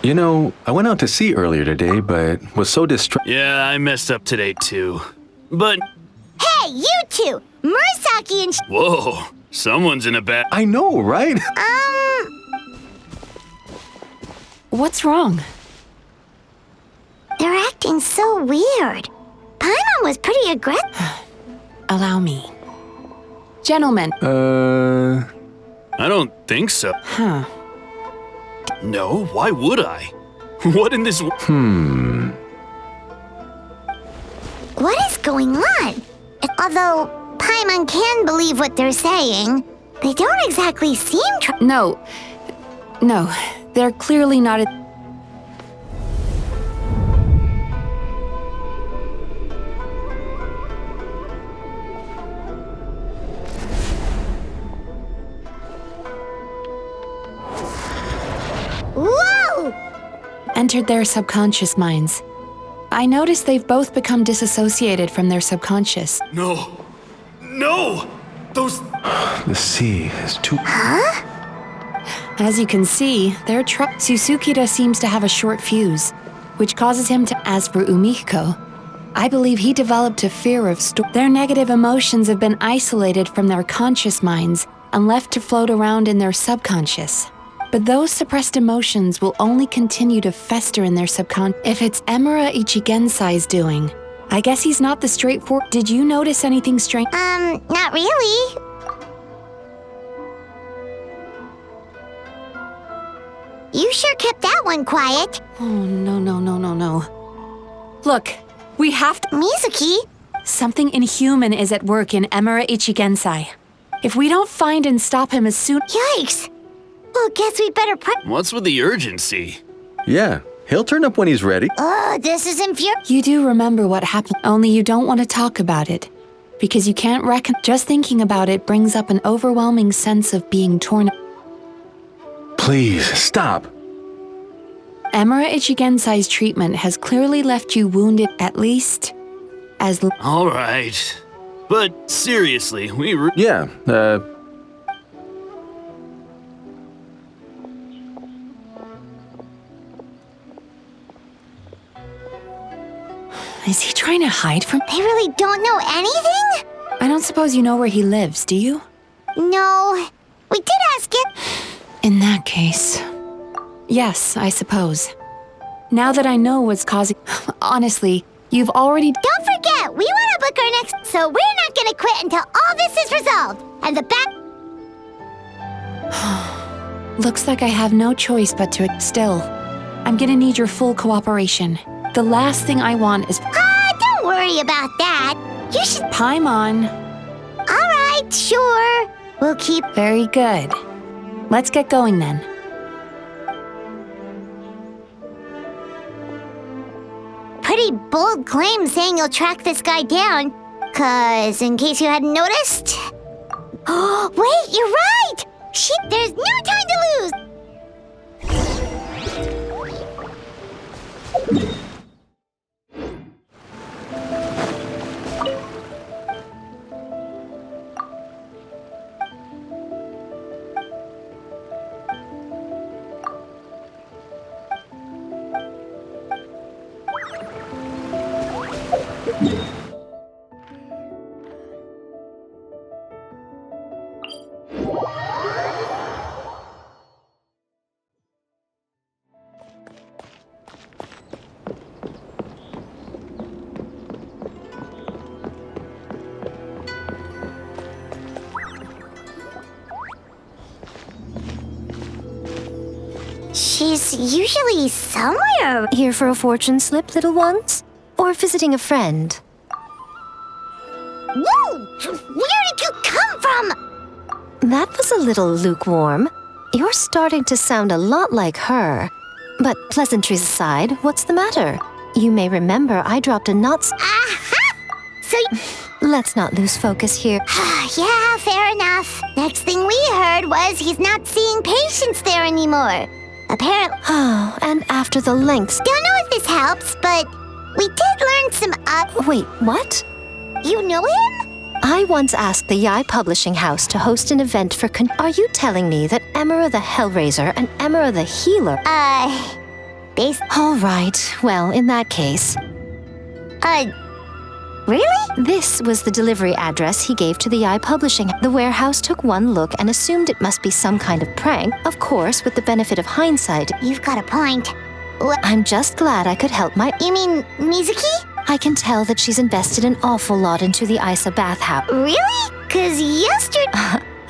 You know, I went out to sea earlier today, but was so distracted. Yeah, I messed up today too. But... Hey, you two! Murasaki and Whoa, someone's in a bad... I know, right? What's wrong? They're acting so weird. Paimon was pretty aggressive. Allow me. Gentlemen. I don't think so. Huh. No, why would I? What in this... What is going on? Although Paimon can believe what they're saying, they don't exactly seem No, they're clearly not a... Whoa! entered their subconscious minds. I noticed they've both become disassociated from their subconscious. No! No! Those... The sea is too... As you can see, Susukida seems to have a short fuse, which causes him to... As for Umihiko, I believe he developed a fear of... Their negative emotions have been isolated from their conscious minds and left to float around in their subconscious. But those suppressed emotions will only continue to fester in their subconscious. If it's Emura Ichigensai's doing, I guess he's not the straightforward... Did you notice anything strange? Not really. You sure kept that one quiet. Oh, no. Look, we have to... Mizuki? Something inhuman is at work in Emura Ichigensai. If we don't find and stop him as soon... Yikes. Well, guess we'd better What's with the urgency? Yeah, he'll turn up when he's ready. Oh, this is infuriating. You do remember what happened, only you don't want to talk about it. Because you can't reckon... Just thinking about it brings up an overwhelming sense of being torn... Please, stop. Emura Ichigensai's treatment has clearly left you wounded, at least... as... All right. But seriously, Yeah, Is he trying to hide from... They really don't know anything? I don't suppose you know where he lives, do you? No. We did ask him. In that case... Yes, I suppose. Now that I know what's causing... Honestly, you've already... Don't forget, we want to book our next... So we're not going to quit until all this is resolved. And the Looks like I have no choice but to... Still, I'm gonna need your full cooperation. The last thing I want is... don't worry about that. You should... Paimon. All right, sure. We'll keep... Very good. Let's get going then. Pretty bold claim saying you'll track this guy down. 'Cause, in case you hadn't noticed... Oh, wait, you're right! Shit, there's no time to lose! She's usually somewhere. Here for a fortune slip, little ones? Or visiting a friend? Whoa! Where did you come from? That was a little lukewarm. You're starting to sound a lot like her. But pleasantries aside, what's the matter? You may remember I dropped a not... Aha! So Let's not lose focus here. Yeah, fair enough. Next thing we heard was he's not seeing patients there anymore. Apparently... Oh, and after the lengths... Don't know if this helps, but we did learn some... Wait, what? You know him? I once asked the Yai Publishing House to host an event for... Are you telling me that Emura the Hellraiser and Emura the Healer... All right, well, in that case, Really? this was the delivery address he gave to the iPublishing. The warehouse took one look and assumed it must be some kind of prank, of course, with the benefit of hindsight. You've got a point. I'm just glad I could help my... You mean Mizuki? I can tell that she's invested an awful lot into the Isa bathhouse. Really? 'Cause yesterday...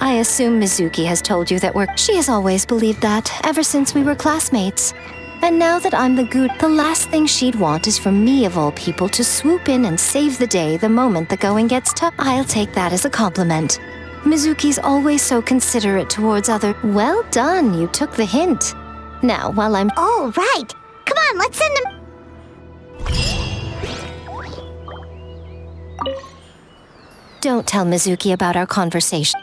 I assume Mizuki has told you that She has always believed that, ever since we were classmates. And now that I'm the good, the last thing she'd want is for me, of all people, to swoop in and save the day the moment the going gets tough. I'll take that as a compliment. Mizuki's always so considerate towards other... Well done, you took the hint. Now, while I'm... Oh, right. Come on, let's send them... Don't tell Mizuki about our conversation.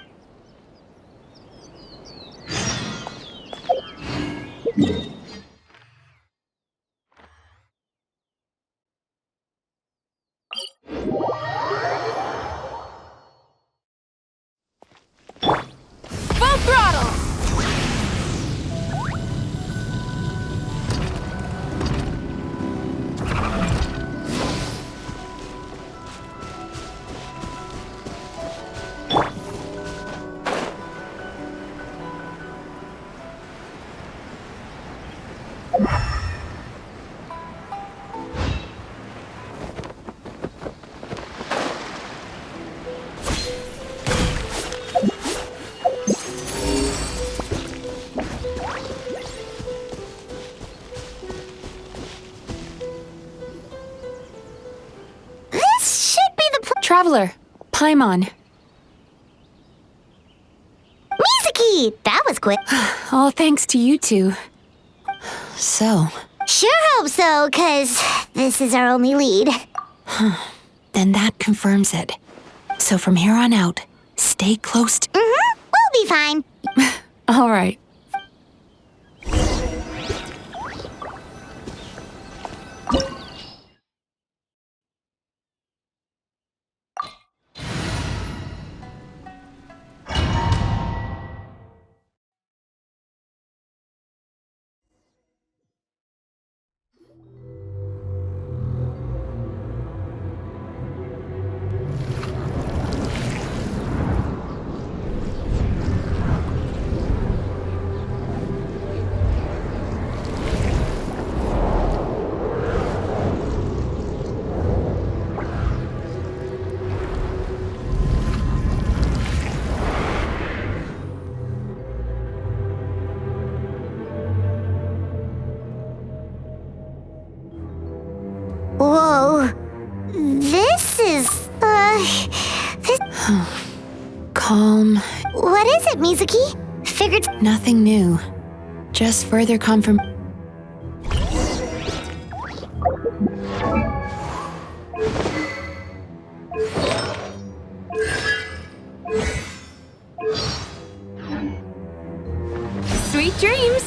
Full throttle! Traveler, Paimon. Mizuki! That was quick. All thanks to you two. So, Sure hope so, 'cause this is our only lead. then that confirms it. So from here on out, stay close to... We'll be fine. All right. Whoa. This is, this... Calm. What is it, Mizuki? Figured... Nothing new. Just further confirm... Sweet dreams!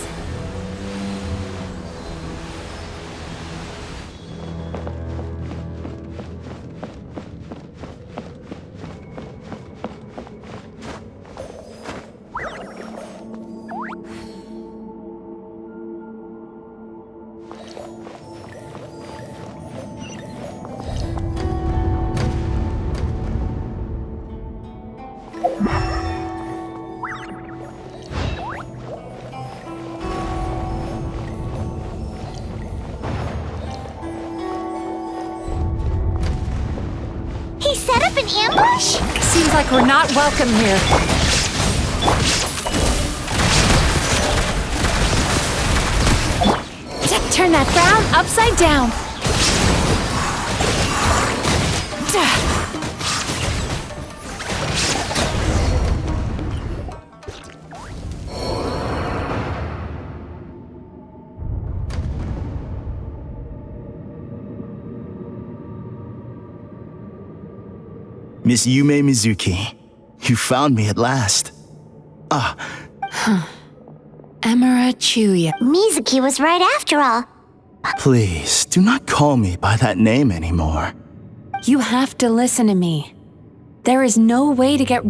He set up an ambush? Seems like we're not welcome here. Turn that frown upside down. Miss Yumemizuki, you found me at last. Emira Chuya. Mizuki was right after all. Please, do not call me by that name anymore. You have to listen to me. There is no way to get...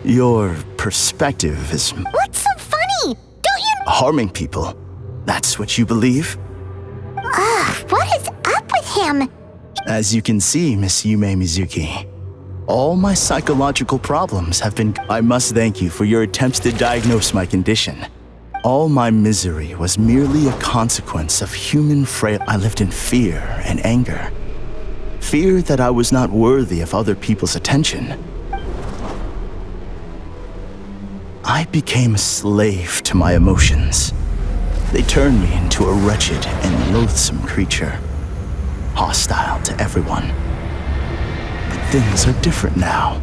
Your perspective is... What's so funny? Don't you... harming people. That's what you believe? What is up with him? As you can see, Miss Yumemizuki, all my psychological problems have been... I must thank you for your attempts to diagnose my condition. All my misery was merely a consequence of human frail... I lived in fear and anger. Fear that I was not worthy of other people's attention. I became a slave to my emotions. They turned me into a wretched and loathsome creature, hostile to everyone. But things are different now.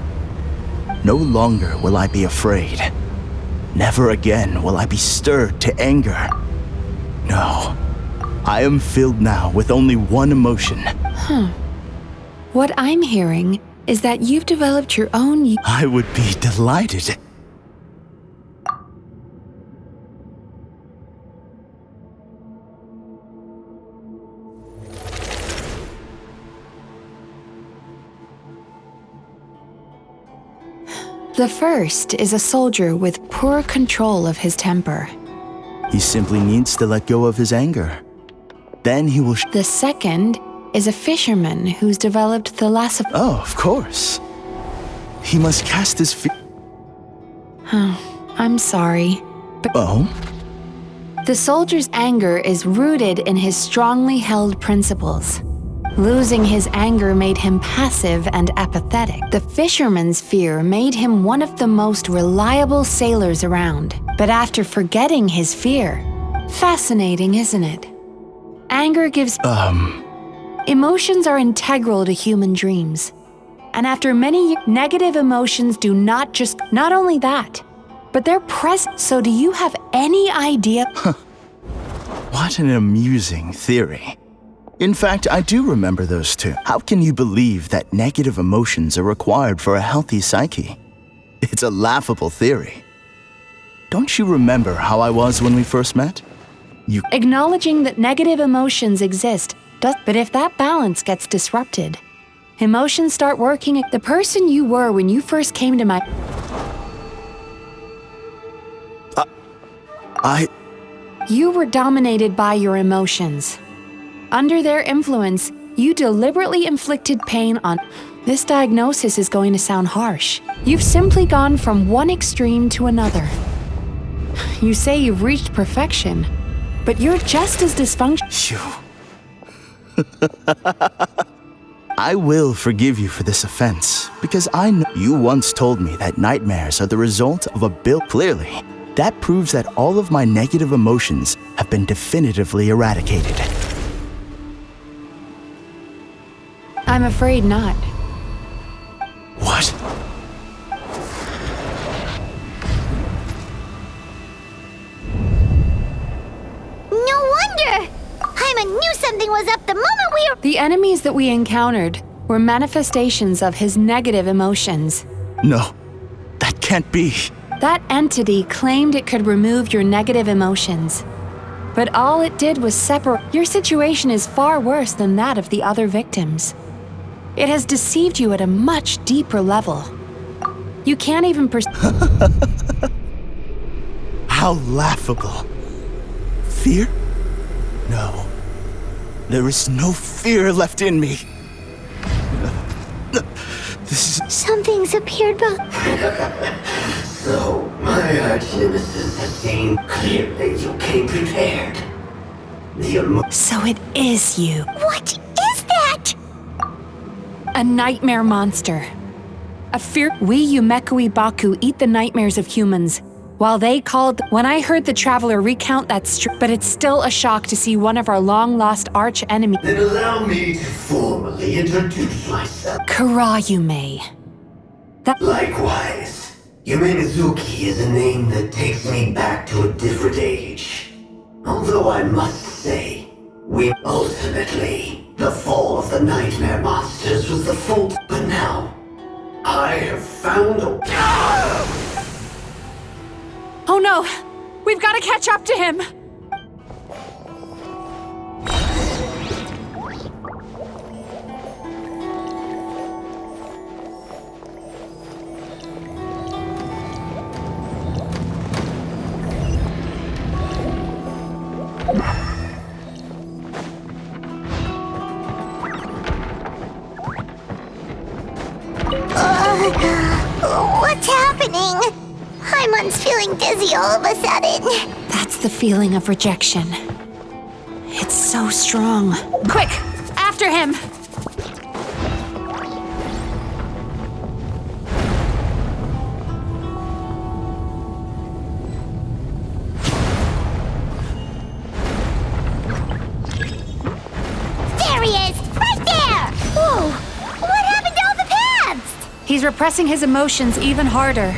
No longer will I be afraid. Never again will I be stirred to anger. No, I am filled now with only one emotion. What I'm hearing is that you've developed your own... I would be delighted. The first is a soldier with poor control of his temper. He simply needs to let go of his anger. Then he will... The second is a fisherman who's developed thalassophobia. Oh, of course. He must cast his feet. I'm sorry. But Oh? the soldier's anger is rooted in his strongly held principles. Losing his anger made him passive and apathetic. The fisherman's fear made him one of the most reliable sailors around. But after forgetting his fear, fascinating, isn't it? Anger gives... Emotions are integral to human dreams. And after many years, negative emotions do not only that, but they're present. So do you have any idea? What an amusing theory. In fact, I do remember those two. How can you believe that negative emotions are required for a healthy psyche? It's a laughable theory. Don't you remember how I was when we first met? Acknowledging that negative emotions exist but if that balance gets disrupted, emotions start working. The person you were when you first came to my... You were dominated by your emotions. Under their influence, you deliberately inflicted pain on... This diagnosis is going to sound harsh. You've simply gone from one extreme to another. You say you've reached perfection, but you're just as dysfunctional. I will forgive you for this offense, because I know you once told me that nightmares are the result of a build. Clearly, that proves that all of my negative emotions have been definitively eradicated. I'm afraid not. What? No wonder! Haima knew something was up the moment we were... The enemies that we encountered were manifestations of his negative emotions. No, that can't be. That entity claimed it could remove your negative emotions. But all it did was separate. Your situation is far worse than that of the other victims. It has deceived you at a much deeper level. You can't even How laughable. Fear? No. There is no fear left in me. This is... Something's appeared So, my arch-nemesis has seen clearly you came prepared. So it is you. What is that? A nightmare monster. A fear. We Yumemizuki Baku eat the nightmares of humans. While they called... When I heard the traveler recount that but it's still a shock to see one of our long-lost arch-enemies... Then allow me to formally introduce myself. Kurayume. Likewise, Yumemizuki is a name that takes me back to a different age. Although I must say, ultimately, the fall of the nightmare monsters was the fault. But now, I have found a... Oh no! We've got to catch up to him! What's happening? Haimon's feeling dizzy all of a sudden. That's the feeling of rejection. It's so strong. Quick! After him! There he is! Right there! Whoa! What happened to all the paths? He's repressing his emotions even harder.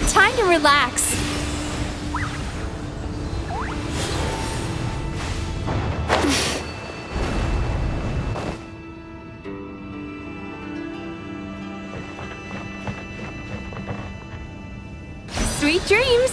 Time to relax. Sweet dreams.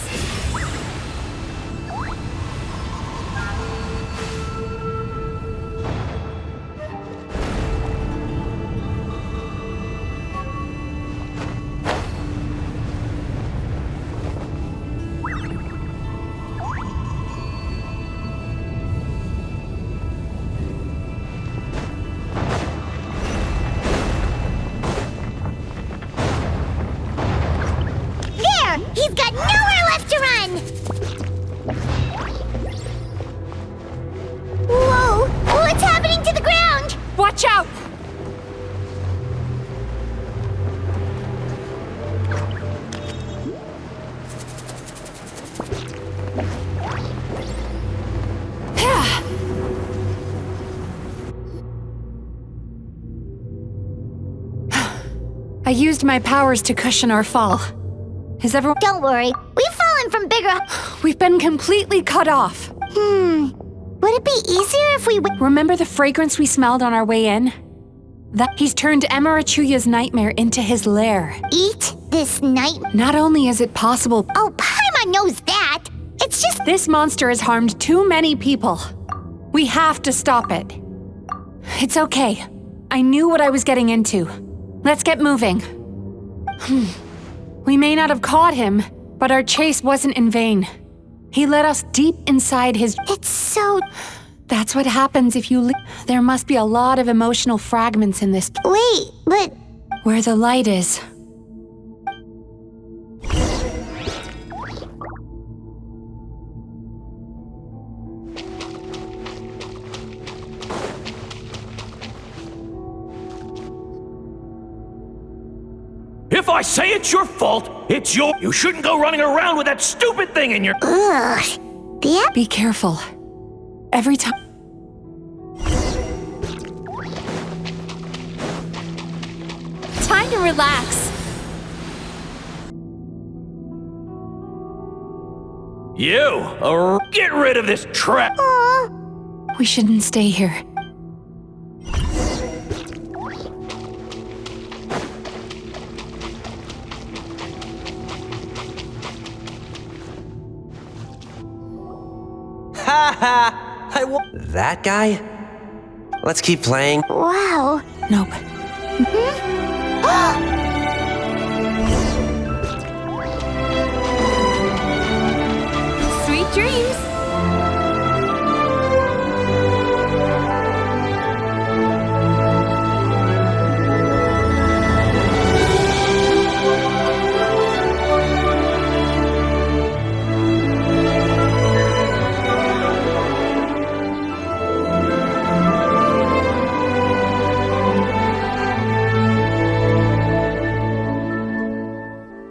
He's got nowhere left to run! Whoa! What's happening to the ground? Watch out! I used my powers to cushion our fall. Is everyone— Don't worry, we've fallen from bigger— We've been completely cut off. Would it be easier if we— Remember the fragrance we smelled on our way in? He's turned Emarachuya's nightmare into his lair. Eat this night? Not only is it possible— Oh, Paimon knows that! It's just— This monster has harmed too many people. We have to stop it. It's okay. I knew what I was getting into. Let's get moving. We may not have caught him, but our chase wasn't in vain. He led us deep inside his— It's so— That's what happens if you— There must be a lot of emotional fragments in this— Wait, but— Where the light is. If I say it's your fault, it's your— You shouldn't go running around with that stupid thing in your— Ugh. Yeah? Be careful. Every time— Time to relax. Get rid of this trap! We shouldn't stay here. That guy? Let's keep playing. Wow. Nope.